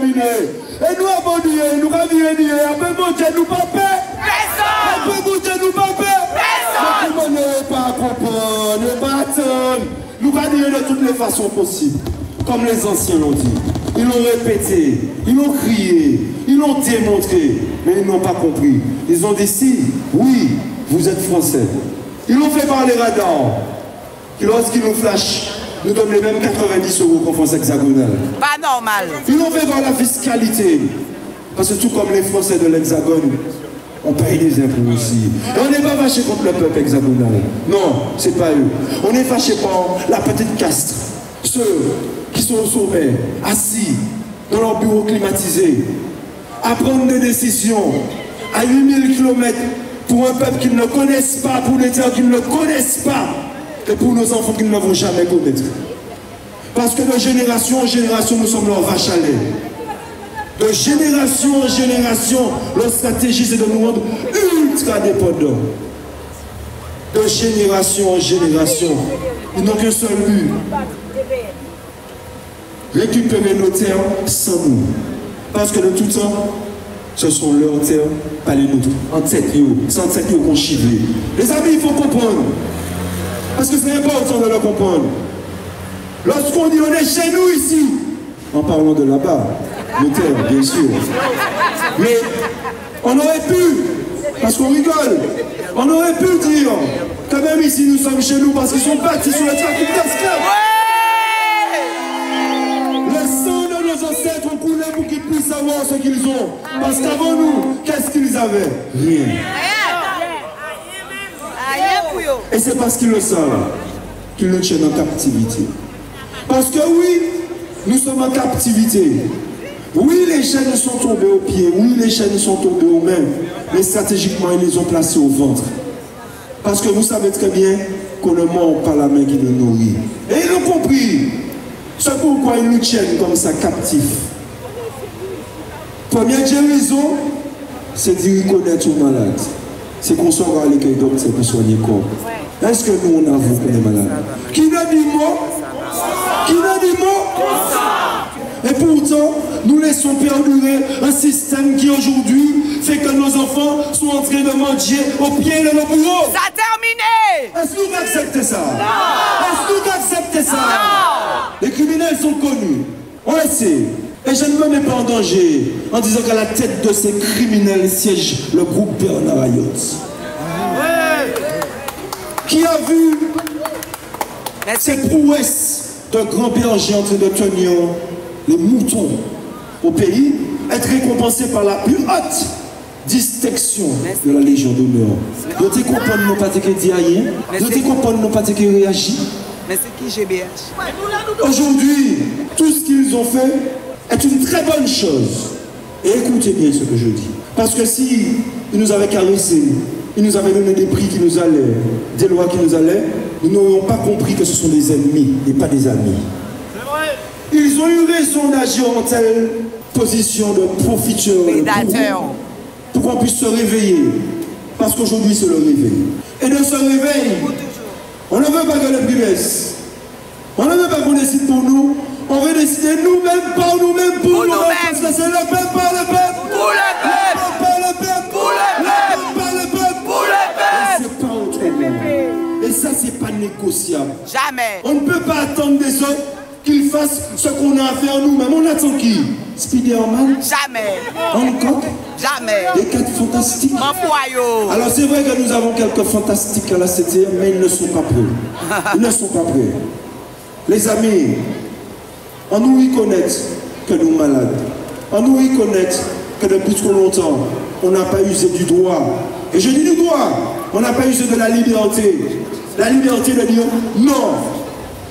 terminé. Et nous abandonner, nous ravirer, après mon Dieu nous pas paix. Après mon Dieu nous pas paix. Mais comment ne pas comprendre, ne pas attendre. Nous allons dire de toutes les façons possibles. Comme les anciens l'ont dit. Ils l'ont répété, ils l'ont crié, ils l'ont démontré, mais ils n'ont pas compris. Ils ont dit si, oui, vous êtes français. Ils l'ont fait par les radars. Et lorsqu'ils nous flashent, nous donnent les mêmes 90 € qu'en France hexagonale. Pas normal. Ils l'ont fait par la fiscalité. Parce que tout comme les Français de l'Hexagone, on paye des impôts aussi. Et on n'est pas fâché contre le peuple hexagonal. Non, c'est pas eux. On est fâché par la petite caste. Ceux qui sont au sommet, assis dans leur bureau climatisé, à prendre des décisions à 8000 km pour un peuple qu'ils ne connaissent pas, pour des terres qu'ils ne connaissent pas, et pour nos enfants qu'ils ne vont jamais connaître. Parce que de génération en génération, nous sommes leurs vaches à lait. De génération en génération, leur stratégie c'est de nous rendre ultra dépendants. De génération en génération, ils n'ont qu'un seul but. Récupérer nos terres sans nous. Parce que de tout temps, ce sont leurs terres, pas les nôtres. En tête, sans tête, qu'on chiffre. Les amis, il faut comprendre. Parce que c'est important de le comprendre. Lorsqu'on dit on est chez nous ici, en parlant de là-bas, nos terres, bien sûr. Mais on aurait pu, parce qu'on rigole, on aurait pu dire, quand même ici nous sommes chez nous parce qu'ils sont bâtis sur le trafic d'esclaves. Le sang de nos ancêtres ont coulé pour qu'ils puissent savoir ce qu'ils ont. Parce qu'avant nous, qu'est-ce qu'ils avaient? Rien. Et c'est parce qu'ils le savent qu'ils nous tiennent en captivité. Parce que oui, nous sommes en captivité. Oui, les chaînes sont tombées aux pieds. Oui, les chaînes sont tombées aux mains. Mais stratégiquement, ils les ont placées au ventre. Parce que vous savez très bien qu'on ne mord pas la main qui nous nourrit. Et ils ont compris. C'est pourquoi ils nous tiennent comme ça captifs. Première raison, c'est de reconnaître aux malades. C'est qu'on sort à l'école docteur pour soigner le corps. Est-ce que nous, on avoue qu'on est malade? Qui n'a dit mot? Qui n'a dit mot? Et pourtant, nous laissons perdurer un système qui aujourd'hui fait que nos enfants sont en train de manger au pied de nos bureaux. Ça a terminé! Est-ce que vous acceptez ça? Non! Est-ce que vous acceptez ça? Non! Les criminels sont connus. On le sait. Et je ne me mets pas en danger en disant qu'à la tête de ces criminels siège le groupe Bernard Ayot. Qui a vu cette prouesse d'un grand berger en train de tenir les moutons au pays, être récompensé par la plus haute distinction de la Légion d'honneur. Nous te comprenons nos pas te dire rien, nous te comprenons nos pas te réagir. Mais c'est qui GBH? Aujourd'hui, tout ce qu'ils ont fait est une très bonne chose. Et écoutez bien ce que je dis. Parce que si ils nous avaient caressé, ils nous avaient donné des prix qui nous allaient, des lois qui nous allaient, nous n'aurions pas compris que ce sont des ennemis et pas des amis. Ils ont eu raison d'agir en telle position de profiteur pour qu'on puisse se réveiller. Parce qu'aujourd'hui c'est le réveil. Et de ce réveil, on ne veut pas que le prix baisse. On ne veut pas qu'on décide pour nous. On veut décider nous-mêmes, par nous-mêmes, pour nous-mêmes. Parce que c'est le peuple par le peuple. Pour le peuple. Par le peuple. Pour le peuple. Par le peuple. Pour le peuple. Et c'est pas autrement. Et ça, c'est pas négociable. Jamais. On ne peut pas attendre des autres qu'ils fassent ce qu'on a à faire nous-mêmes. On attend qui? Spider-Man? Jamais. Hancock? Jamais. Les 4 fantastiques? M'enfoyo. Alors c'est vrai que nous avons quelques fantastiques à la 7e, mais ils ne sont pas prêts. Ils ne sont pas prêts. Les amis, on nous reconnaît que nous sommes malades. On nous reconnaît que depuis trop longtemps, on n'a pas usé du droit. Et je dis du droit, on n'a pas usé de la liberté. La liberté de dire non.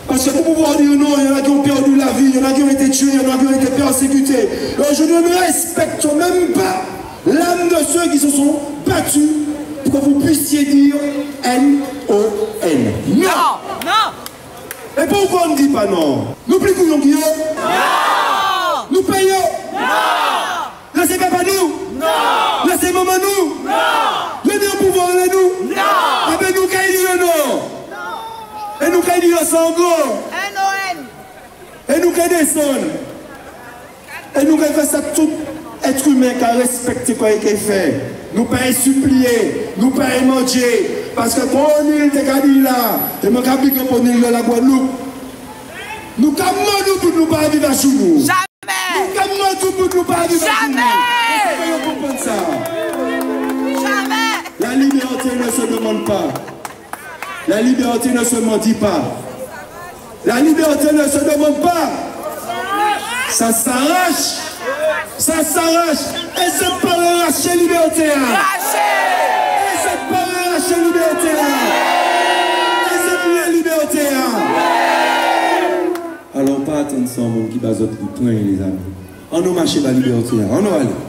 Parce que pour pouvoir dire non, il y en a qui ont perdu la vie, il y en a qui ont été tués, il y en a qui ont été persécutés. Donc je ne respecte même pas l'âme de ceux qui se sont battus pour que vous puissiez dire N-O-N. Non. Non. Et pourquoi on ne dit pas non? Nous pliquons Guillaume? Non. Nous payons? Non. Laissez papa nous? Non. Laissez maman nous? Non. Le bien pouvoir est nous? Non. Ah ben nous qu'à dire non? Et nous qu'à dire sango? N-O-N. Et nous qu'à descendre? Et nous rêvons ça tout être humain qui a respecté quoi qu'il fait. Nous pas supplier, nous pas manger. Parce que quand on est là, et mon capi quand on est la Guadeloupe, nous commandons pour nous pas vivre à nous. Jamais. Nous commandons pour nous pas vivre à nous. Jamais. Vous comprendre ça? Jamais. La liberté ne se demande pas. La liberté ne se mendie pas. La liberté ne se demande pas. Ça s'arrache. Ça s'arrache. Et c'est pas arracher liberté. Lâchez. Et c'est pas arracher liberté. Et c'est plus la liberté. Alors pas attendre ça, mon qui bazote, les amis. On nous marche la liberté. On nous allez.